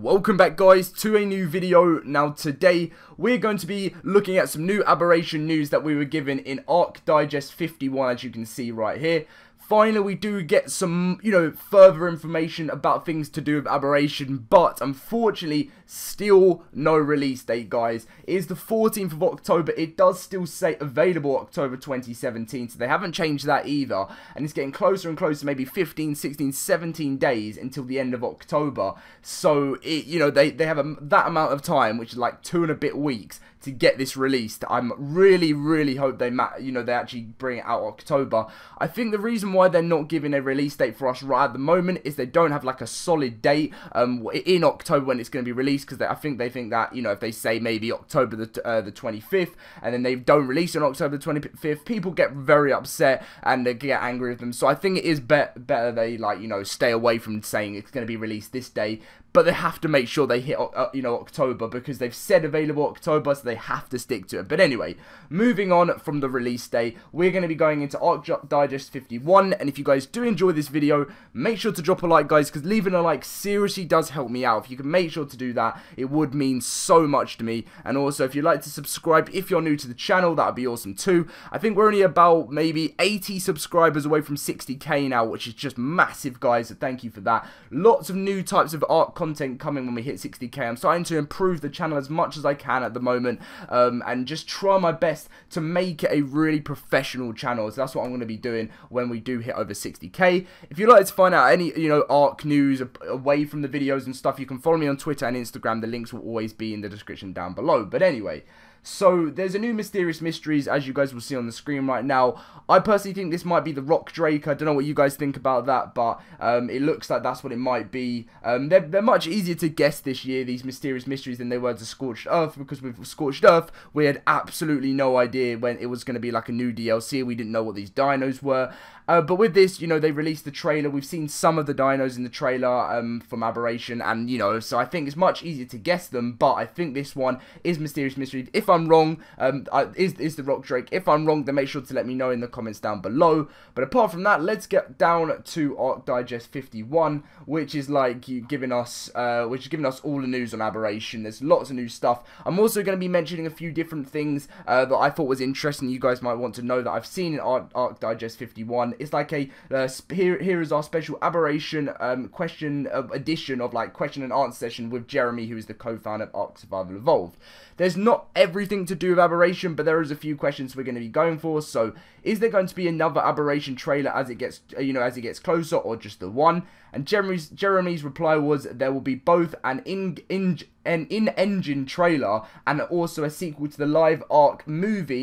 Welcome back guys to a new video. Now today we're going to be looking at some new Aberration news that we were given in Ark Digest 51, as you can see right here. Finally, we do get some, further information about things to do with Aberration, but unfortunately, still no release date, guys. It is the 14th of October. It does still say available October 2017, so they haven't changed that either. And it's getting closer and closer, maybe 15, 16, 17 days until the end of October. So, they have that amount of time, which is like 2 and a bit weeks, to get this released. I'm really hope they actually bring it out October. I think the reason why they're not giving a release date for us right at the moment is they don't have like a solid date in October when it's going to be released, because I think they think that, if they say maybe October the 25th and then they don't release it on October the 25th, people get very upset and they get angry with them. So I think it is better they stay away from saying it's going to be released this day. But they have to make sure they hit, October, because they've said available October, so they have to stick to it. But anyway, moving on from the release date, we're going to be going into Ark Digest 51. And if you guys do enjoy this video, make sure to drop a like, guys, because leaving a like seriously does help me out. If you can make sure to do that, it would mean so much to me. And also, if you'd like to subscribe, if you're new to the channel, that would be awesome too. I think we're only about maybe 80 subscribers away from 60k now, which is just massive, guys. So thank you for that. Lots of new types of Ark content coming when we hit 60k. I'm starting to improve the channel as much as I can at the moment, and just try my best to make it a really professional channel. So that's what I'm going to be doing when we do hit over 60k. If you'd like to find out any Ark news away from the videos and stuff, you can follow me on Twitter and Instagram. The links will always be in the description down below. But anyway, so there's a new Mysterious Mysteries, as you guys will see on the screen right now. I personally think this might be the Rock Drake. I don't know what you guys think about that, but it looks like that's what it might be. They're much easier to guess this year, these Mysterious Mysteries, than they were to Scorched Earth, because with Scorched Earth, we had absolutely no idea when it was going to be like a new DLC. We didn't know what these dinos were. But with this, they released the trailer. We've seen some of the dinos in the trailer from Aberration, and, so I think it's much easier to guess them, but I think this one is Mysterious Mysteries. If I'm wrong, is the Rock Drake. If I'm wrong, then make sure to let me know in the comments down below. But apart from that, let's get down to Ark Digest 51, which is like giving us all the news on Aberration. There's lots of new stuff. I'm also going to be mentioning a few different things that I thought was interesting. You guys might want to know that I've seen in Ark Digest 51. It's like a here is our special Aberration edition of like question and answer session with Jeremy, who is the co-founder of Ark Survival Evolved. There's not everything to do with Aberration, but there is a few questions we're going to be going for. So, is there going to be another Aberration trailer as it gets, as it gets closer, or just the one? And Jeremy's reply was there will be both an in-engine trailer and also a sequel to the live Ark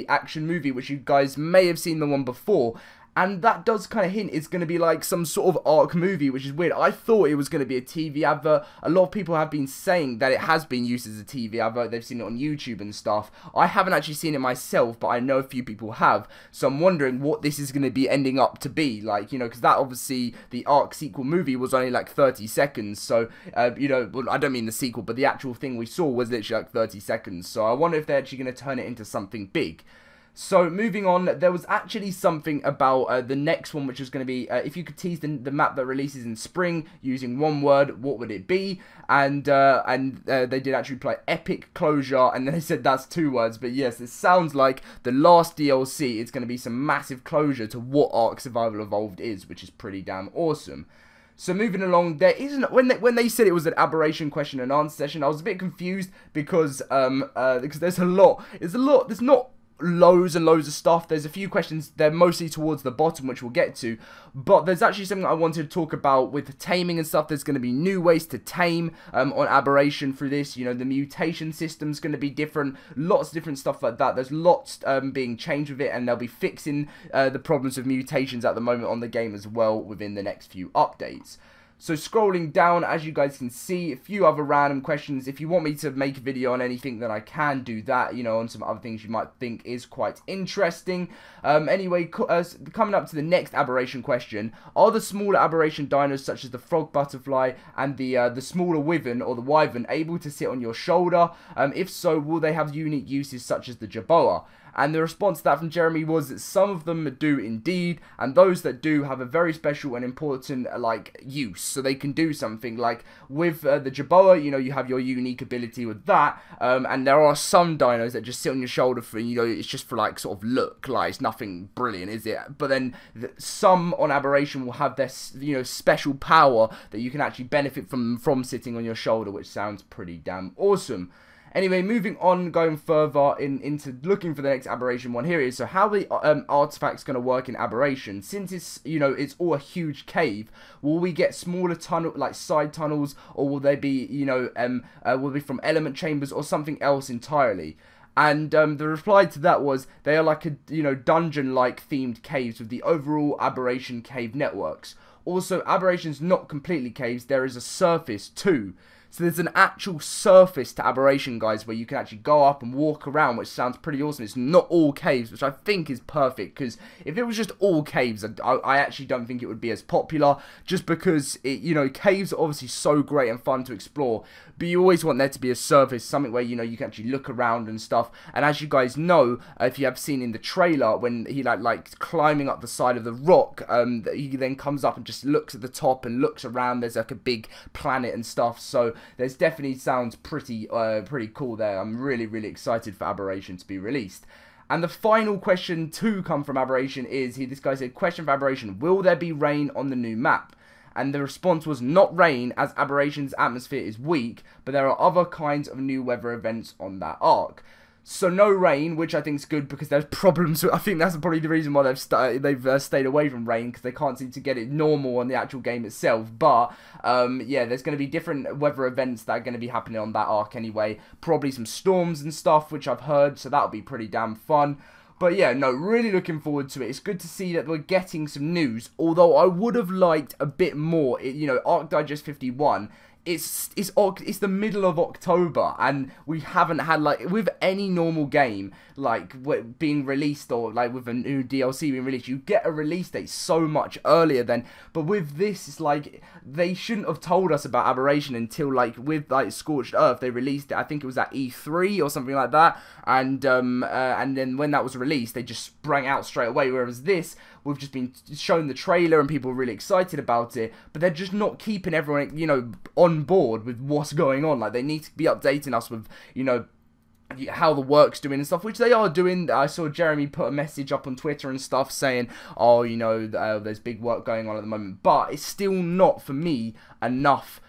action movie, which you guys may have seen the one before. And that does kind of hint it's going to be like some sort of Ark movie, which is weird. I thought it was going to be a TV advert. A lot of people have been saying that it has been used as a TV advert. They've seen it on YouTube and stuff. I haven't actually seen it myself, but I know a few people have. So I'm wondering what this is going to be ending up to be. Like, because that obviously, the Ark sequel movie was only like 30 seconds. So, well, I don't mean the sequel, but the actual thing we saw was literally like 30 seconds. So I wonder if they're actually going to turn it into something big. So, moving on, there was actually something about the next one, which was going to be, if you could tease the map that releases in spring using one word, what would it be? And they did actually play Epic Closure, and then they said that's 2 words. But yes, it sounds like the last DLC is going to be some massive closure to what Ark Survival Evolved is, which is pretty damn awesome. So moving along, there isn't, when they said it was an Aberration question and answer session, I was a bit confused because there's not loads and loads of stuff. There's a few questions, they're mostly towards the bottom, which we'll get to, but there's actually something I wanted to talk about with the taming and stuff. There's going to be new ways to tame on Aberration through this. The mutation system's going to be different, lots of different stuff like that. There's lots being changed with it, and they'll be fixing the problems with mutations at the moment on the game as well within the next few updates. So scrolling down, as you guys can see, a few other random questions. If you want me to make a video on anything, then I can do that, on some other things you might think is quite interesting. Anyway, coming up to the next Aberration question, are the smaller Aberration dinos, such as the frog butterfly and the smaller wyvern or the wyvern, able to sit on your shoulder? If so, will they have unique uses such as the Jerboa? And the response to that from Jeremy was that some of them do indeed, and those that do have a very special and important like use, so they can do something. Like with the Jerboa, you know, you have your unique ability with that, and there are some dinos that just sit on your shoulder for, you know, it's just for like sort of look, like it's nothing brilliant, is it? But then some on Aberration will have their, you know, special power that you can actually benefit from sitting on your shoulder, which sounds pretty damn awesome. Anyway, moving on, going further into looking for the next Aberration one. Here it is. So how the artifact's going to work in Aberration, since it's, you know, it's all a huge cave, will we get smaller tunnel, like side tunnels, or will they be, you know, will they be from element chambers or something else entirely? And the reply to that was, they are like a, you know, dungeon-like themed caves with the overall Aberration cave networks. Also, Aberration's not completely caves, there is a surface too. So there's an actual surface to Aberration, guys, where you can actually go up and walk around, which sounds pretty awesome. It's not all caves, which I think is perfect, because if it was just all caves, I actually don't think it would be as popular, just because, you know, caves are obviously so great and fun to explore, but you always want there to be a surface, something where, you know, you can actually look around and stuff. And as you guys know, if you have seen in the trailer, when he like climbing up the side of the rock, he then comes up and just looks at the top and looks around. There's like a big planet and stuff, so there's definitely sounds pretty cool there. I'm really excited for Aberration to be released. And the final question to come from Aberration is, this guy said, question for Aberration, will there be rain on the new map? And the response was not rain, as Aberration's atmosphere is weak, but there are other kinds of new weather events on that arc. So no rain, which I think is good, because there's problems. I think that's probably the reason why they've stayed away from rain, because they can't seem to get it normal on the actual game itself. But yeah, there's going to be different weather events that are going to be happening on that arc anyway. Probably some storms and stuff, which I've heard, so that'll be pretty damn fun. But yeah, no, really looking forward to it. It's good to see that we're getting some news, although I would have liked a bit more. You know, Ark Digest 51, it's the middle of October, and we haven't had, like, with any normal game, like, being released, or, like, with a new DLC being released, you get a release date so much earlier than, but with this, it's like, they shouldn't have told us about Aberration until, like, with, like, Scorched Earth, they released it, I think it was at E3 or something like that, and then when that was released, they just sprang out straight away, whereas this, we've just been shown the trailer, and people are really excited about it, but they're just not keeping everyone, you know, on board with what's going on. Like, they need to be updating us with, you know, how the work's doing and stuff, which they are doing. I saw Jeremy put a message up on Twitter and stuff saying, oh, you know, there's big work going on at the moment, but it's still not, for me, enough.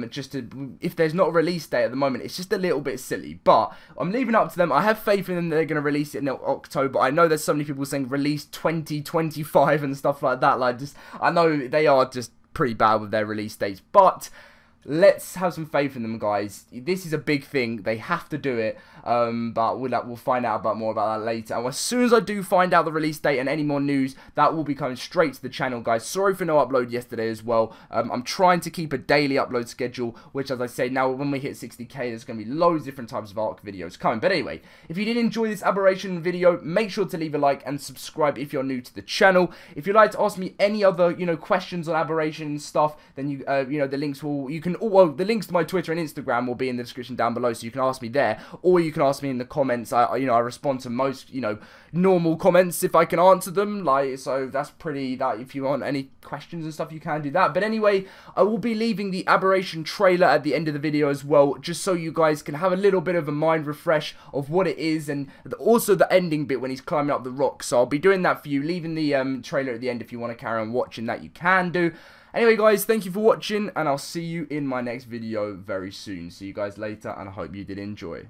Just to, if there's not a release date at the moment, it's just a little bit silly, but I'm leaving it up to them. I have faith in them that they're going to release it in October. I know there's so many people saying release 2025 and stuff like that, like, just, I know they are just pretty bad with their release dates, but let's have some faith in them, guys. This is a big thing. They have to do it. But we'll find out more about that later. And as soon as I do find out the release date and any more news, that will be coming straight to the channel, guys. Sorry for no upload yesterday as well. I'm trying to keep a daily upload schedule, which, as I say, now when we hit 60k, there's going to be loads of different types of Ark videos coming. But anyway, if you did enjoy this Aberration video, make sure to leave a like and subscribe if you're new to the channel. If you'd like to ask me any other, you know, questions on Aberration and stuff, then you know, the links the links to my Twitter and Instagram will be in the description down below, so you can ask me there, or you can ask me in the comments. I respond to most, you know, normal comments if I can answer them, like, so that's pretty, that if you want any questions and stuff, you can do that. But anyway, I will be leaving the Aberration trailer at the end of the video as well, just so you guys can have a little bit of a mind refresh of what it is, and also the ending bit when he's climbing up the rock. So I'll be doing that for you, leaving the trailer at the end. If you want to carry on watching that, you can do. Anyway, guys, thank you for watching, and I'll see you in my next video very soon. See you guys later, and I hope you did enjoy.